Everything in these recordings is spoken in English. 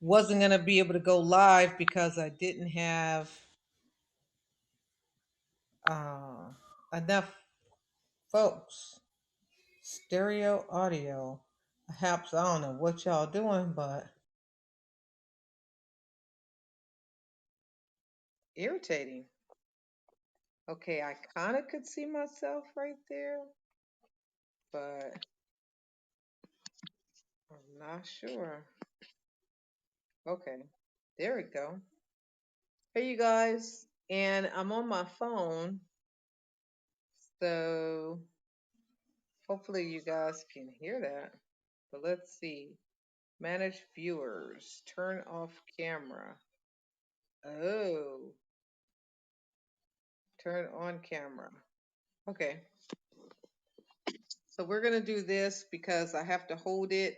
wasn't going to be able to go live because I didn't have uh, enough folks. Stereo audio. Perhaps I don't know what y'all doing, but irritating. Okay, I kind of could see myself right there, but I'm not sure. Okay, there we go. Hey, you guys, and I'm on my phone, so hopefully you guys can hear that. But let's see. Manage viewers. Turn off camera. Oh, turn on camera. Okay, so we're gonna do this because I have to hold it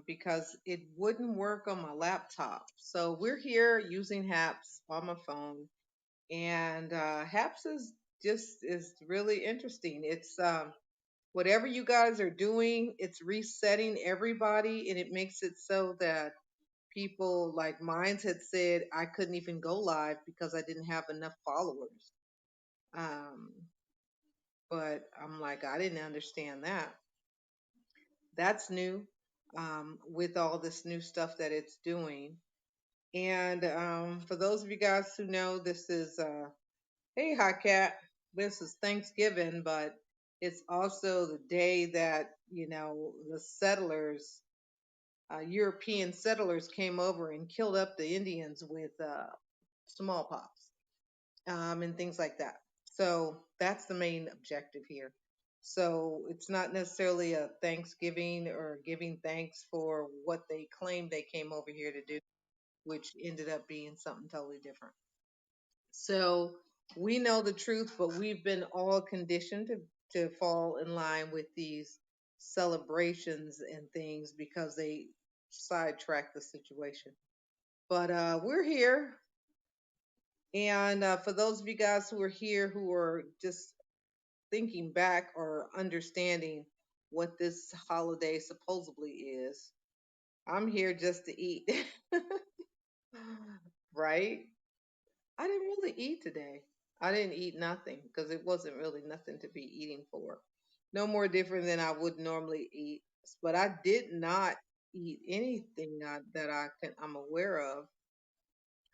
because it wouldn't work on my laptop. So we're here using HAPS on my phone, and HAPS is really interesting. It's whatever you guys are doing, it's resetting everybody, and it makes it so that people like mine had said I couldn't even go live because I didn't have enough followers. Um, but I'm like, I didn't understand that. That's new with all this new stuff that it's doing. And for those of you guys who know, this is, hey, Hi Cat, this is Thanksgiving, but it's also the day that, the settlers, European settlers came over and killed up the Indians with smallpox and things like that. So that's the main objective here. So it's not necessarily a Thanksgiving or giving thanks for what they claimed they came over here to do, which ended up being something totally different. So we know the truth, but we've been all conditioned to fall in line with these celebrations and things because they sidetrack the situation. But we're here. And for those of you guys who are here who are just thinking back or understanding what this holiday supposedly is, I'm here just to eat. Right? I didn't really eat today. I didn't eat nothing because it wasn't really nothing to be eating for. No more different than I would normally eat. But I did not eat anything I'm aware of.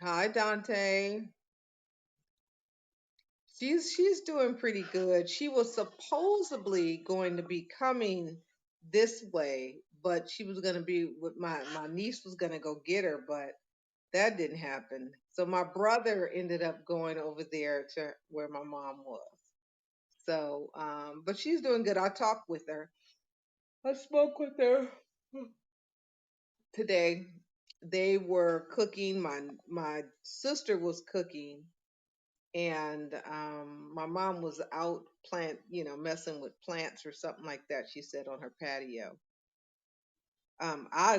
Hi, Dante. She's doing pretty good. She was supposedly going to be coming this way, but she was going to be with my niece was going to go get her, but that didn't happen. So my brother ended up going over there to where my mom was. So, but she's doing good. I talked with her. I spoke with her today. They were cooking. My sister was cooking, and my mom was out messing with plants or something like that. She said on her patio. I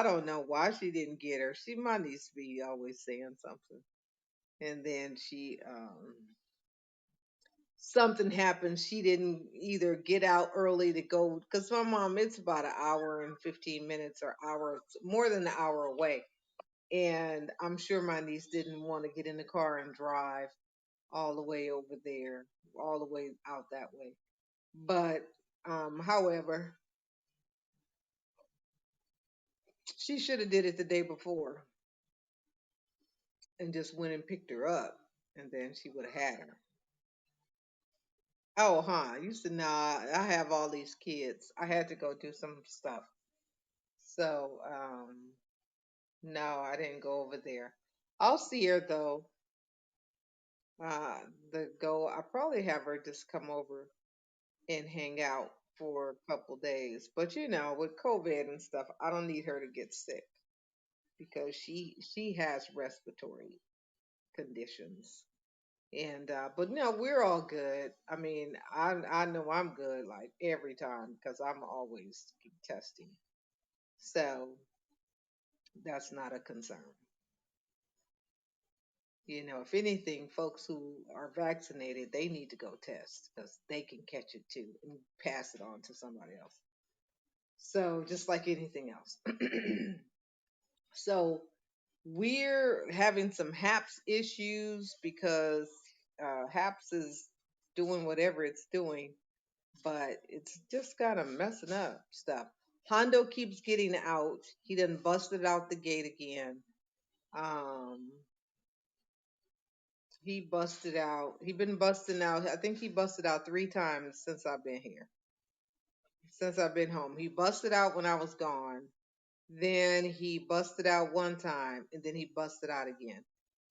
don't know why she didn't get her. She might need to be always saying something. And then something happened. She didn't either get out early to go because my mom, it's about an hour and 15 minutes or hour, more than an hour away. And I'm sure my niece didn't want to get in the car and drive all the way over there, all the way out that way. But however, she should have did it the day before and just went and picked her up, and then she would have had her. Oh, huh? You said, nah, I have all these kids. I had to go do some stuff. So, no, I didn't go over there. I'll see her though. I probably have her just come over and hang out for a couple days. But with COVID and stuff, I don't need her to get sick because she has respiratory conditions. And but no, we're all good. I mean, I know I'm good like every time because I'm always keep testing. So that's not a concern. If anything, folks who are vaccinated, they need to go test because they can catch it too and pass it on to somebody else. So just like anything else. So we're having some HAPS issues because HAPS is doing whatever it's doing, but it's just kind of messing up stuff. Hondo keeps getting out. He done busted out the gate again. Um, he busted out. He been busting out. I think he busted out 3 times since I've been here. Since I've been home, he busted out when I was gone. Then he busted out one time, and then he busted out again.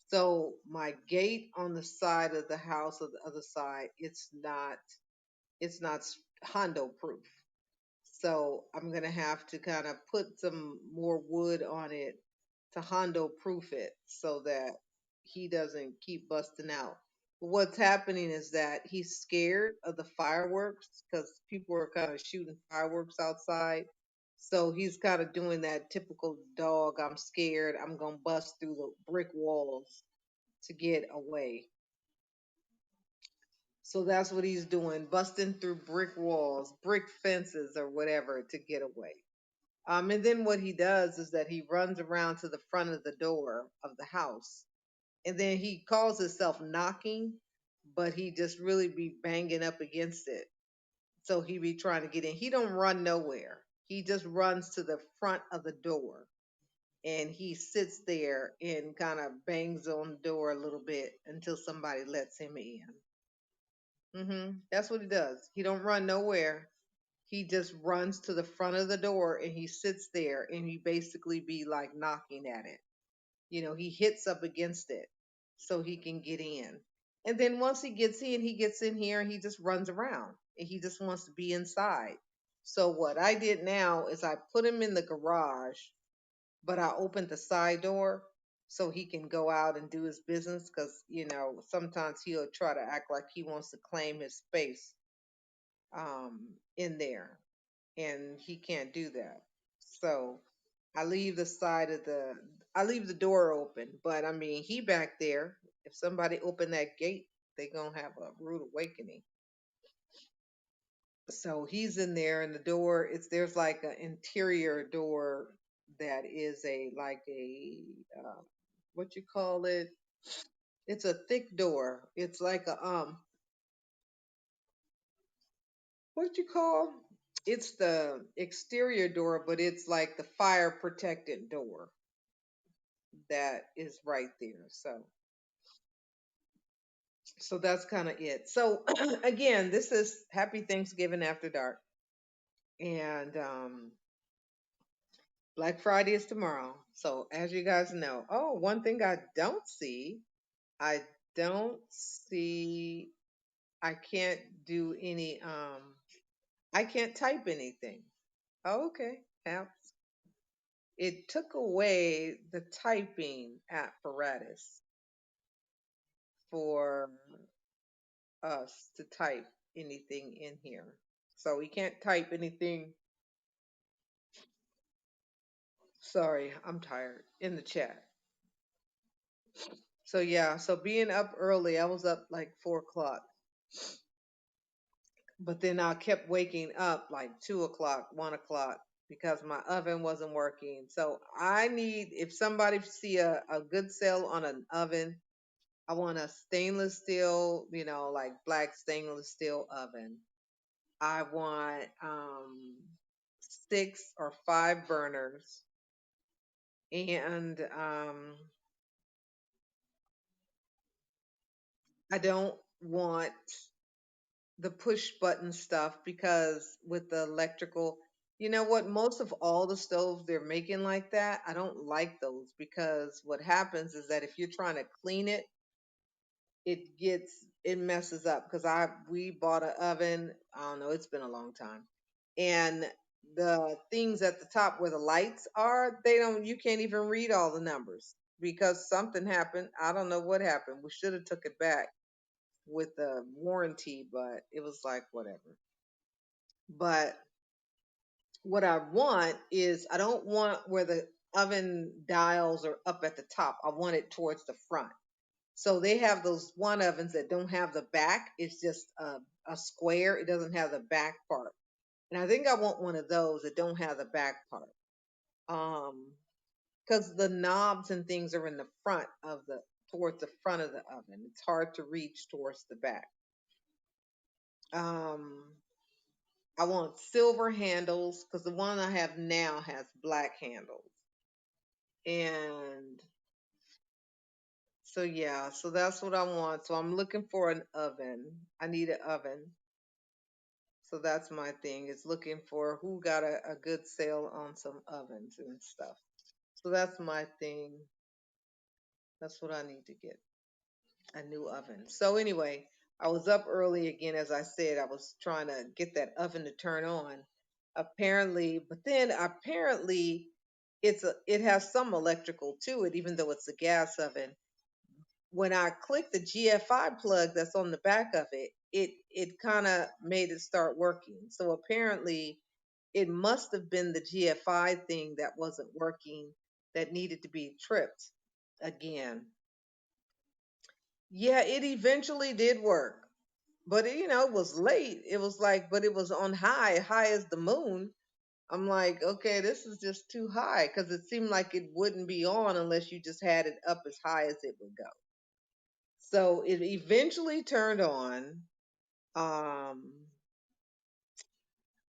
So my gate on the side of the house, of the other side, it's not Hondo proof. So I'm gonna have to kind of put some more wood on it to Hondo proof it so that he doesn't keep busting out. But what's happening is that he's scared of the fireworks because people are kind of shooting fireworks outside. So he's kind of doing that typical dog. I'm scared. I'm gonna bust through the brick walls to get away. So that's what he's doing, busting through brick walls, brick fences, or whatever to get away. And then what he does is that he runs around to the front of the door of the house, and then he calls himself knocking, but he just really be banging up against it. So he be trying to get in. He don't run nowhere. He just runs to the front of the door, and he sits there and kind of bangs on the door a little bit until somebody lets him in. That's what he does. He don't run nowhere. He just runs to the front of the door and he sits there and he basically be like knocking at it. He hits up against it so he can get in. And then once he gets in here and he just runs around and he just wants to be inside. So what I did now is I put him in the garage, but I opened the side door so he can go out and do his business because, sometimes he'll try to act like he wants to claim his space in there, and he can't do that. So I leave the side of the I leave the door open, but I mean he back there. If somebody open that gate, they gonna have a rude awakening. So he's in there, and the door there's like an interior door that is a like a what you call it? It's a thick door. It's like a what you call? It's the exterior door, but it's like the fire protected door that is right there. So that's kind of it. So again, this is Happy Thanksgiving After Dark, and Black Friday is tomorrow. So as you guys know, oh, one thing I don't see, I can't do any, I can't type anything. Oh, okay, apps. It took away the typing apparatus for us to type anything in here. So we can't type anything. Sorry, I'm tired in the chat. So yeah, so being up early, I was up like 4 o'clock, but then I kept waking up like 2 o'clock, 1 o'clock because my oven wasn't working. So I need, if somebody see a good sale on an oven, I want a stainless steel, like black stainless steel oven. I want 6 or 5 burners, and I don't want the push button stuff because with the electrical, you know what? Most of all the stoves they're making like that, I don't like those because what happens is that if you're trying to clean it, it messes up because I we bought an oven. I don't know, it's been a long time, and the things at the top where the lights are, they don't. You can't even read all the numbers because something happened. I don't know what happened. We should have took it back with the warranty, but it was like whatever. But what I want is I don't want where the oven dials are up at the top. I want it towards the front. So they have those one ovens that don't have the back. It's just a square. It doesn't have the back part. And I think I want one of those that don't have the back part. Um, because the knobs and things are in the front of the towards the front of the oven. It's hard to reach towards the back. Um, I want silver handles because the one I have now has black handles. And so yeah, so that's what I want. So I'm looking for an oven. I need an oven. So that's my thing, is looking for who got a good sale on some ovens and stuff. So that's my thing. That's what I need to get, a new oven. So anyway, I was up early again, as I said. I was trying to get that oven to turn on. Apparently, but then apparently it has some electrical to it, even though it's a gas oven. When I clicked the GFI plug that's on the back of it, it kind of made it start working. So apparently, it must have been the GFI thing that wasn't working, that needed to be tripped again. Yeah, it eventually did work, but it was late. It was like, but it was on high as the moon. I'm like, okay, this is just too high, because it seemed like it wouldn't be on unless you just had it up as high as it would go. So it eventually turned on. Um,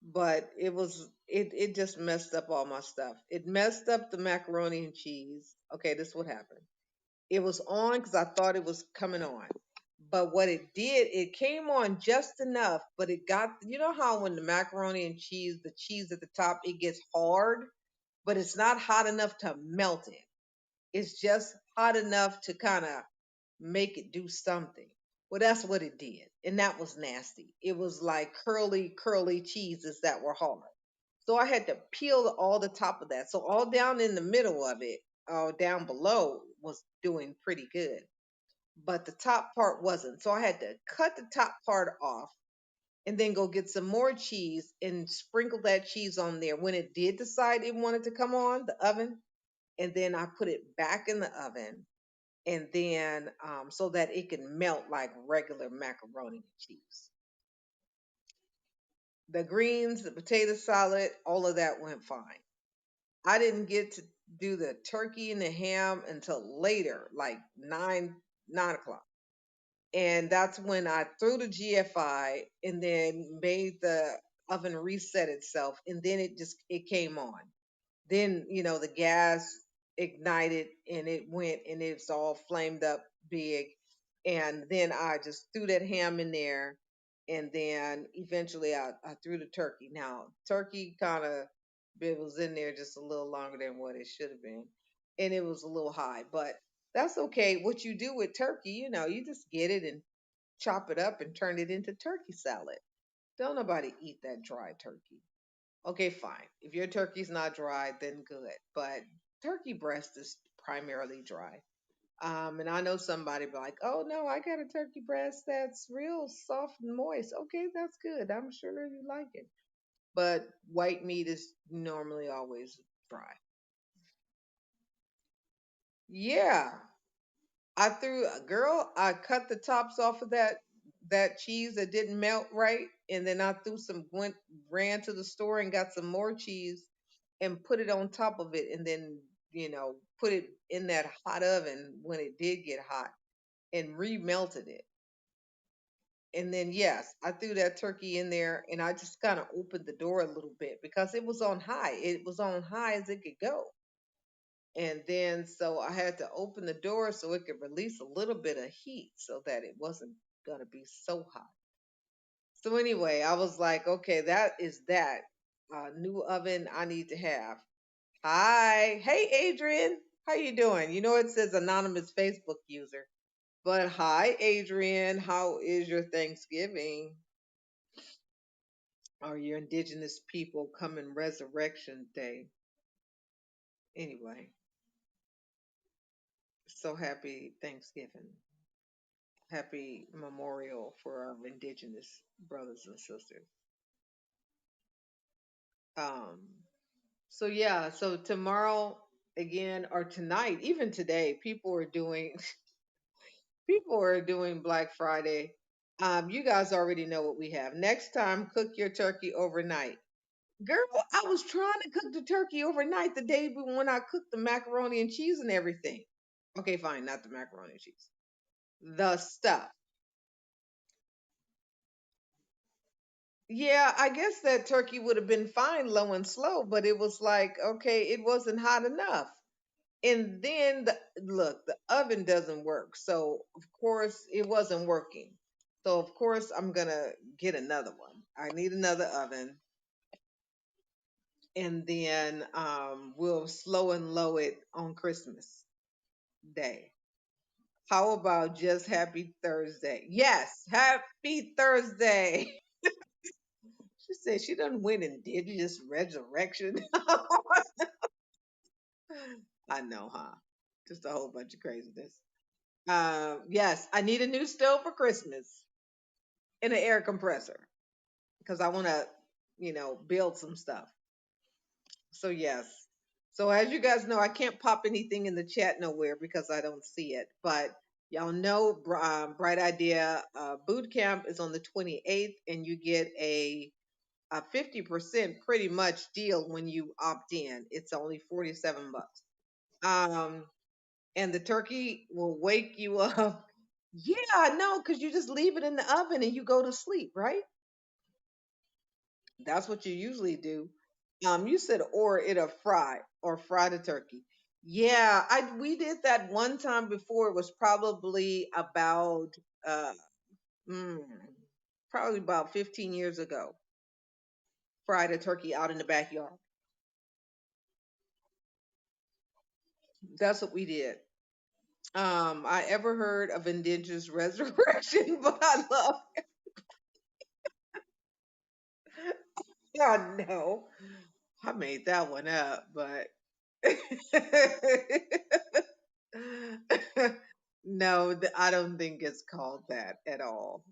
but it just messed up all my stuff. It messed up the macaroni and cheese. Okay, this is what happened. It was on because I thought it was coming on. But what it did, it came on just enough, but it got, how when the macaroni and cheese, the cheese at the top, it gets hard, but it's not hot enough to melt it. It's just hot enough to kind of make it do something. Well, that's what it did. And that was nasty. It was like curly cheeses that were hard. So I had to peel all the top of that. So all down in the middle of it, down below, was doing pretty good. But the top part wasn't. So I had to cut the top part off and then go get some more cheese and sprinkle that cheese on there when it did decide it wanted to come on the oven. And then I put it back in the oven, and then so that it can melt like regular macaroni and cheese. The greens, the potato salad, all of that went fine. I didn't get to do the turkey and the ham until later, like 9 o'clock. And that's when I threw the GFI and then made the oven reset itself, and then it came on. Then the gas ignited and it went and it's all flamed up big, and then I just threw that ham in there, and then eventually I threw the turkey. Now turkey kind of, it was in there just a little longer than what it should have been, and it was a little high, but that's okay. What you do with turkey, you just get it and chop it up and turn it into turkey salad. Don't nobody eat that dry turkey. Okay, fine. If your turkey's not dry, then good. But turkey breast is primarily dry. And I know somebody be like, "Oh no, I got a turkey breast that's real soft and moist." Okay, that's good. I'm sure you like it. But white meat is normally always dry. Yeah, I cut the tops off of that cheese that didn't melt right, and then I threw some went ran to the store and got some more cheese and put it on top of it, and then put it in that hot oven when it did get hot, and remelted it. And then yes, I threw that turkey in there, and I just kind of opened the door a little bit because it was on high. It was on high as it could go. And then so I had to open the door so it could release a little bit of heat so that it wasn't going to be so hot. So anyway, I was like, okay, that is that new oven I need to have. Hi. Hey, Adrian. How you doing? It says anonymous Facebook user. But hi, Adrian. How is your Thanksgiving? Or your indigenous people coming Resurrection Day? Anyway, so happy Thanksgiving. Happy memorial for our indigenous brothers and sisters. Um, so yeah, so tomorrow again, or tonight, even today, people are doing Black Friday. You guys already know what we have. Next time, cook your turkey overnight. Girl, I was trying to cook the turkey overnight the day when I cooked the macaroni and cheese and everything. Okay, fine, not the macaroni and cheese. The stuff. Yeah, I guess that turkey would have been fine low and slow, but it was like, okay, it wasn't hot enough. And then look, the oven doesn't work. So, of course, it wasn't working. So, of course, I'm going to get another one. I need another oven. And then we'll slow and low it on Christmas Day. How about just happy Thursday? Yes, happy Thursday. She said she done went and did just resurrection. I know, huh? Just a whole bunch of craziness. Yes, I need a new stove for Christmas and an air compressor because I want to, build some stuff. So yes. So as you guys know, I can't pop anything in the chat nowhere because I don't see it. But y'all know, Bright Idea Boot Camp is on the 28th, and you get a 50% pretty much deal when you opt in. It's only 47 bucks. Um, and the turkey will wake you up. Yeah, no, because you just leave it in the oven and you go to sleep, right? That's what you usually do. You said or it'll fry or fry the turkey. Yeah, I we did that one time before. It was probably about uh mm, probably about 15 years ago. Fried a turkey out in the backyard. That's what we did. I ever heard of indigenous resurrection, but I love God no. I made that one up, but no, I don't think it's called that at all.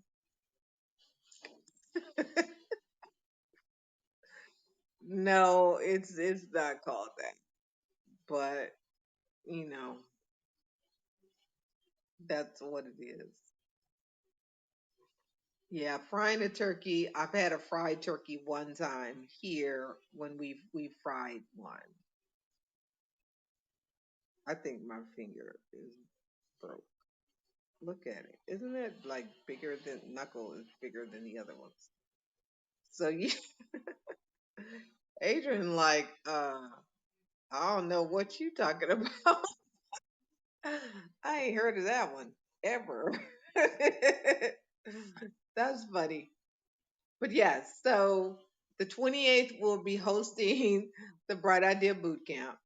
No, it's not called that. But, you know, that's what it is. Yeah, frying a turkey. I've had a fried turkey one time here when we fried one. I think my finger is broke. Look at it. Isn't it like bigger than knuckle is bigger than the other ones? So you Adrian like I don't know what you talking about. I ain't heard of that one ever. That's funny. But yes, so the 28th we'll be hosting the Bright Idea Boot Camp.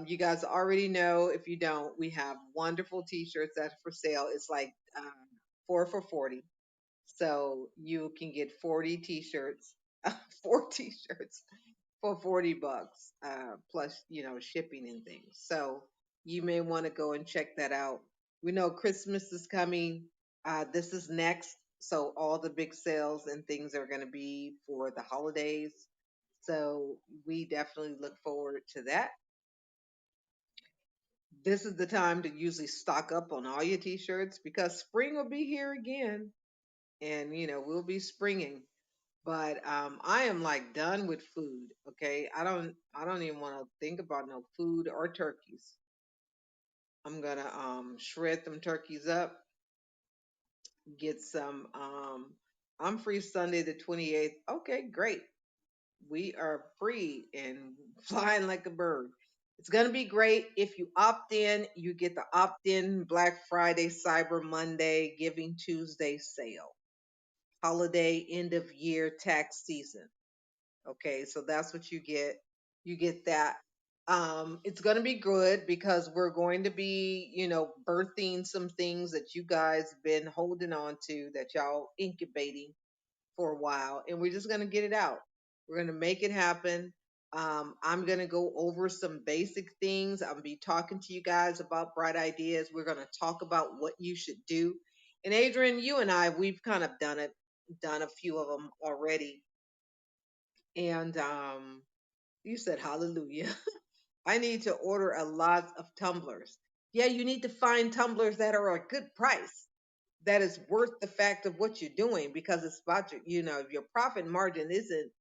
You guys already know. If you don't, we have wonderful T-shirts that's for sale. It's like 4 for 40, so you can get 40 T-shirts, 4 T-shirts for 40 bucks, plus shipping and things. So you may want to go and check that out. We know Christmas is coming. This is next, so all the big sales and things are going to be for the holidays. So we definitely look forward to that. This is the time to usually stock up on all your t-shirts because spring will be here again, and we'll be springing. But I am like done with food. Okay, I don't even want to think about no food or turkeys. I'm gonna shred them turkeys up, get some. I'm free Sunday the 28th. Okay, great. We are free and flying like a bird. It's going to be great. If you opt in, you get the opt in Black Friday, Cyber Monday, Giving Tuesday sale, holiday end of year tax season. Okay, so that's what you get. You get that. It's going to be good because we're going to be, birthing some things that you guys been holding on to that y'all incubating for a while, and we're just going to get it out. We're going to make it happen. I'm going to go over some basic things. I'm going to be talking to you guys about bright ideas. We're going to talk about what you should do. And Adrian, you and I, we've kind of done a few of them already. And you said hallelujah. I need to order a lot of tumblers. Yeah, you need to find tumblers that are a good price, that is worth the fact of what you're doing because it's about your profit margin isn't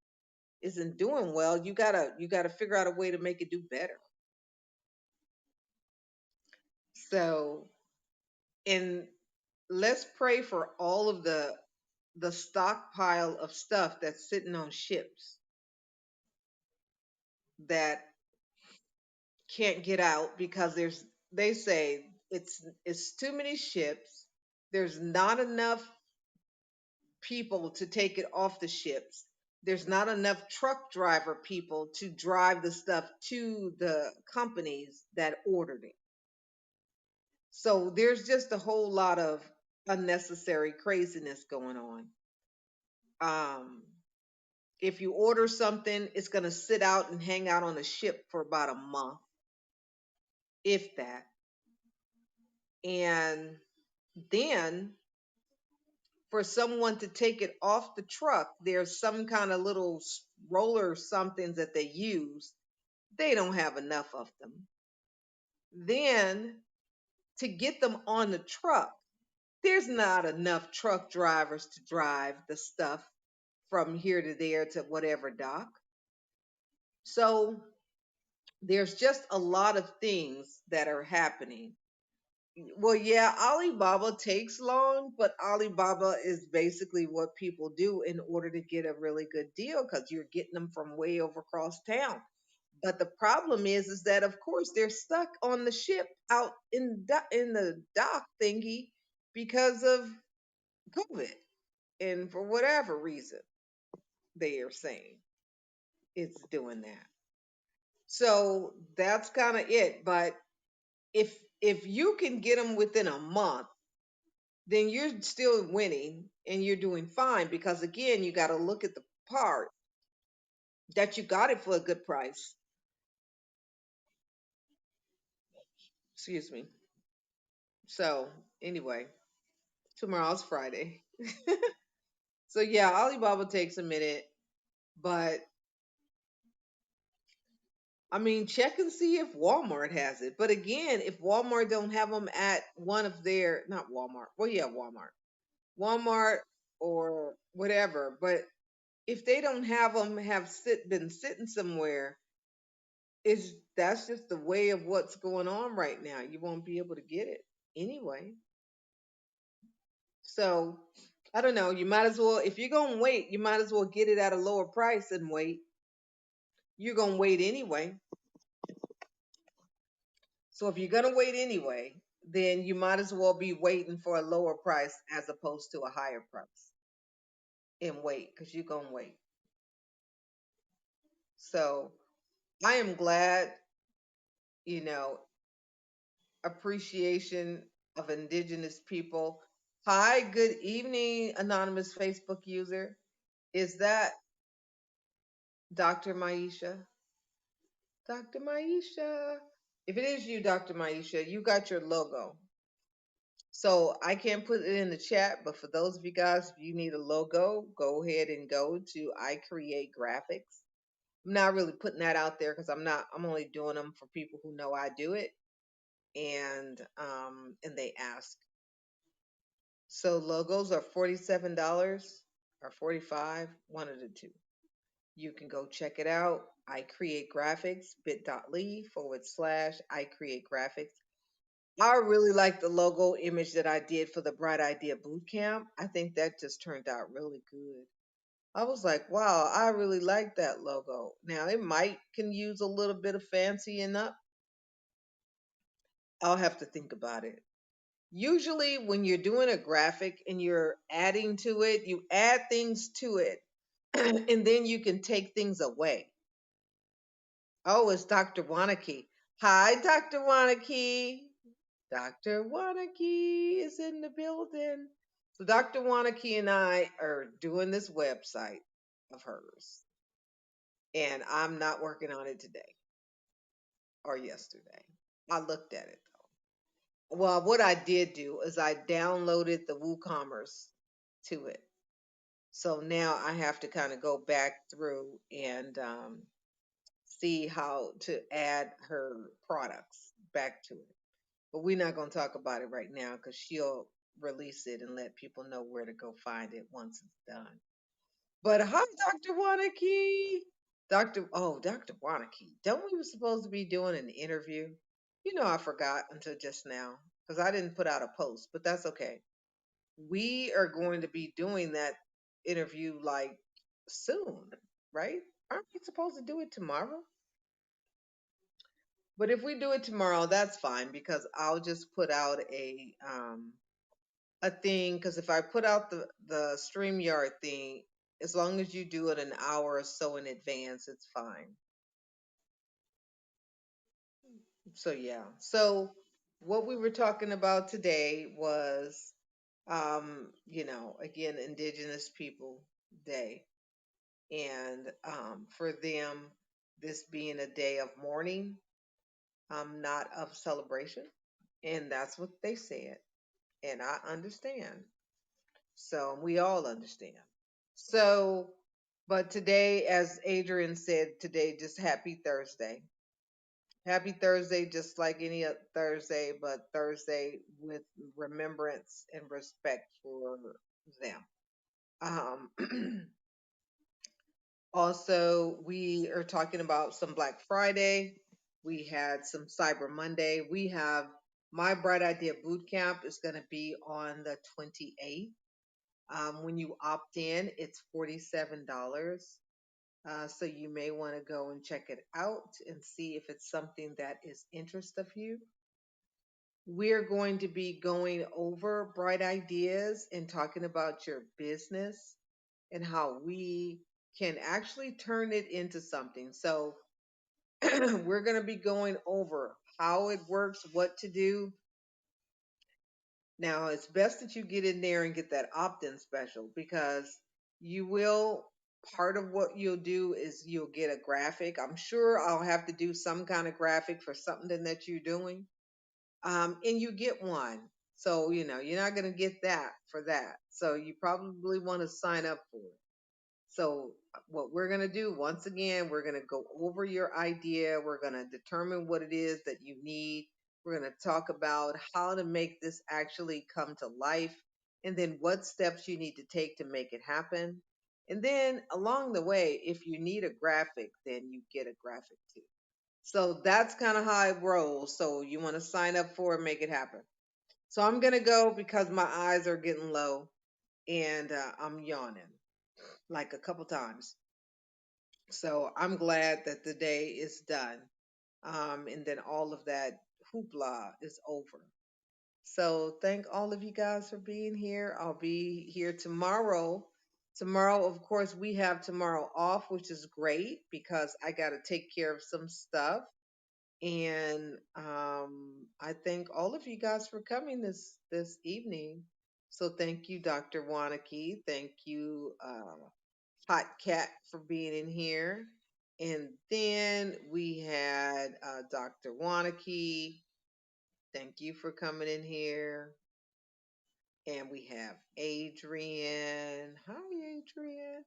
isn't doing well, you gotta figure out a way to make it do better. So, and let's pray for all of the stockpile of stuff that's sitting on ships that can't get out because they say it's too many ships. There's not enough people to take it off the ships. There's not enough truck driver people to drive the stuff to the companies that ordered it. So there's just a whole lot of unnecessary craziness going on. Um, if you order something, it's going to sit out and hang out on a ship for about a month, if that. And then for someone to take it off the truck, there's some kind of little roller somethings that they use. They don't have enough of them. Then to get them on the truck, there's not enough truck drivers to drive the stuff from here to there to whatever dock. So there's just a lot of things that are happening. Well, yeah, Alibaba takes long, but Alibaba is basically what people do in order to get a really good deal because you're getting them from way over across town. But the problem is that of course they're stuck on the ship out in the dock thingy because of COVID, and for whatever reason they are saying it's doing that. So that's kind of it. But if you can get them within a month, then you're still winning and you're doing fine because again, you got to look at the part that you got it for a good price. Excuse me. So anyway, tomorrow's Friday. So yeah, Alibaba takes a minute, but I mean, check and see if Walmart has it. But again, if Walmart don't have them at one of their, not Walmart, well, yeah, Walmart or whatever. But if they don't have them, been sitting somewhere, it's that's just the way of what's going on right now. You won't be able to get it anyway. So I don't know. You might as well, if you're gonna wait, you might as well get it at a lower price and wait. You're gonna wait anyway. So if you're gonna wait anyway, then you might as well be waiting for a lower price as opposed to a higher price and wait because you're gonna wait. So I am glad, you know, appreciation of indigenous people. Hi, good evening, anonymous Facebook user. Is that Dr. Maisha? Dr. Maisha. If it is you, Dr. Maisha, you got your logo. So I can't put it in the chat, but for those of you guys, if you need a logo, go ahead and go to I Create Graphics. I'm not really putting that out there because I'm only doing them for people who know I do it and they ask. So logos are $47 or 45, one of the two. You can go check it out. I create graphics, bit.ly/, I create graphics. I really like the logo image that I did for the Bright Idea Bootcamp. I think that just turned out really good. I was like, wow, I really like that logo. Now it might can use a little bit of fancying up. I'll have to think about it. Usually when you're doing a graphic and you're adding to it, you add things to it and then you can take things away. Oh, it's Dr. Wanaki. Hi, Dr. Wanaki. Dr. Wanaki is in the building. So Dr. Wanaki and I are doing this website of hers. And I'm not working on it today or yesterday. I looked at it though. Well, what I did do is I downloaded the WooCommerce to it. So now I have to kind of go back through and see how to add her products back to it. But we're not going to talk about it right now because she'll release it and let people know where to go find it once it's done. But hi, Dr. Wanaki. Dr. Wanake, don't we were supposed to be doing an interview? I forgot until just now because I didn't put out a post, but that's okay. We are going to be doing that interview like soon, right? Aren't we supposed to do it tomorrow? But if we do it tomorrow, that's fine because I'll just put out a thing because if I put out the StreamYard thing, as long as you do it an hour or so in advance, it's fine. So yeah. So what we were talking about today was again, Indigenous People Day. And for them, this being a day of mourning, not of celebration. And that's what they said. And I understand. So we all understand. So, but today, as Adrian said, today, just happy Thursday. Happy Thursday, just like any other Thursday, but Thursday with remembrance and respect for them. Um, Also, we are talking about some Black Friday. We had some Cyber Monday. We have my Bright Idea Boot Camp is going to be on the 28th. When you opt in, it's $47. So you may want to go and check it out and see if it's something that is interest of you. We're going to be going over bright ideas and talking about your business and how we can actually turn it into something. So we're going to be going over how it works, what to do. Now, it's best that you get in there and get that opt in special because you will. Part of what you'll do is you'll get a graphic. I'm sure I'll have to do some kind of graphic for something that you're doing. And you get one. So, you're not going to get that for that. So, you probably want to sign up for it. So, what we're going to do, once again, we're going to go over your idea. We're going to determine what it is that you need. We're going to talk about how to make this actually come to life and then what steps you need to take to make it happen. And then along the way, if you need a graphic, then you get a graphic too. So that's kind of how it rolls. So you want to sign up for it, make it happen. So I'm going to go because my eyes are getting low and I'm yawning like a couple times. So I'm glad that the day is done. And then all of that hoopla is over. So thank all of you guys for being here. I'll be here tomorrow. Tomorrow, of course, we have tomorrow off, which is great because I got to take care of some stuff. And I thank all of you guys for coming this evening. So thank you, Dr. Wanake. Thank you, Hot Cat, for being in here. And then we had Dr. Wanake. Thank you for coming in here. And we have Adrian. Hi, Adrian.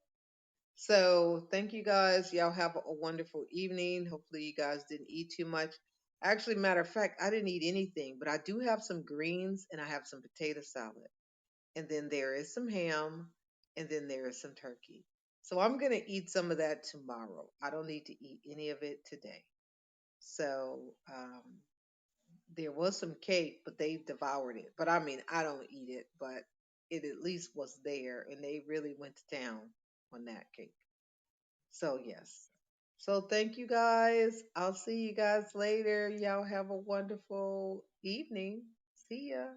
So thank you guys. Y'all have a wonderful evening. Hopefully you guys didn't eat too much. Actually, matter of fact, I didn't eat anything, but I do have some greens and I have some potato salad. And then there is some ham and then there is some turkey. So I'm going to eat some of that tomorrow. I don't need to eat any of it today. So there was some cake, but they devoured it. But I mean, I don't eat it, but it at least was there and they really went to town on that cake. So, yes. So, thank you guys. I'll see you guys later. Y'all have a wonderful evening. See ya.